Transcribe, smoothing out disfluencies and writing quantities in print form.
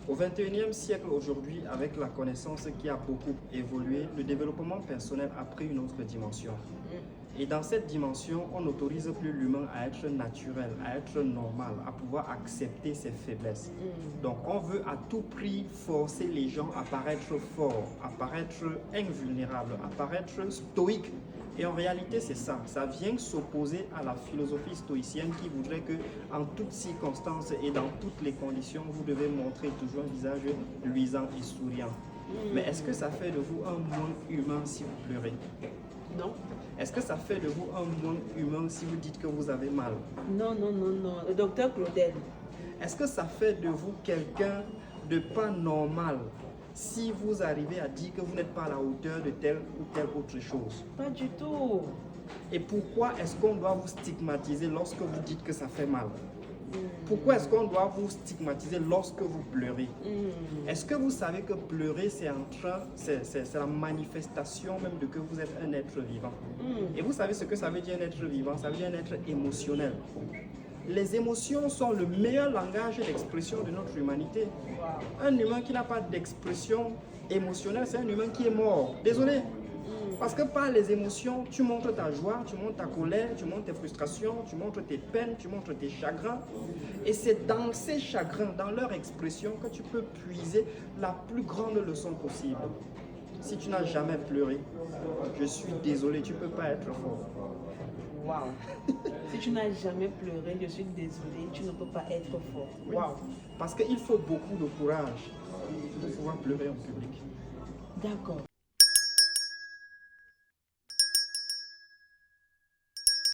Au XXIe siècle, aujourd'hui, avec la connaissance qui a beaucoup évolué, le développement personnel a pris une autre dimension. Et dans cette dimension, on n'autorise plus l'humain à être naturel, à être normal, à pouvoir accepter ses faiblesses. Donc on veut à tout prix forcer les gens à paraître forts, à paraître invulnérables, à paraître stoïques. Et en réalité, c'est ça. Ça vient s'opposer à la philosophie stoïcienne qui voudrait que, en toutes circonstances et dans toutes les conditions, vous devez montrer toujours un visage luisant et souriant. Mais est-ce que ça fait de vous un moins humain si vous pleurez? Non. Est-ce que ça fait de vous un moins humain si vous dites que vous avez mal? Non, non, non, non. Le docteur Claudel. Est-ce que ça fait de vous quelqu'un de pas normal si vous arrivez à dire que vous n'êtes pas à la hauteur de telle ou telle autre chose? Pas du tout. Et pourquoi est-ce qu'on doit vous stigmatiser lorsque vous dites que ça fait mal? Pourquoi est-ce qu'on doit vous stigmatiser lorsque vous pleurez? Est-ce que vous savez que pleurer, c'est la manifestation même de que vous êtes un être vivant? Et vous savez ce que ça veut dire un être vivant? Ça veut dire un être émotionnel. Les émotions sont le meilleur langage d'expression de notre humanité. Un humain qui n'a pas d'expression émotionnelle, c'est un humain qui est mort. Désolé. Parce que par les émotions, tu montres ta joie, tu montres ta colère, tu montres tes frustrations, tu montres tes peines, tu montres tes chagrins. Et c'est dans ces chagrins, dans leur expression, que tu peux puiser la plus grande leçon possible. Si tu n'as jamais pleuré, je suis désolé, tu ne peux pas être fort. Waouh. Si tu n'as jamais pleuré, je suis désolée, tu ne peux pas être fort. Waouh. Parce qu'il faut beaucoup de courage pour pouvoir pleurer en public. D'accord.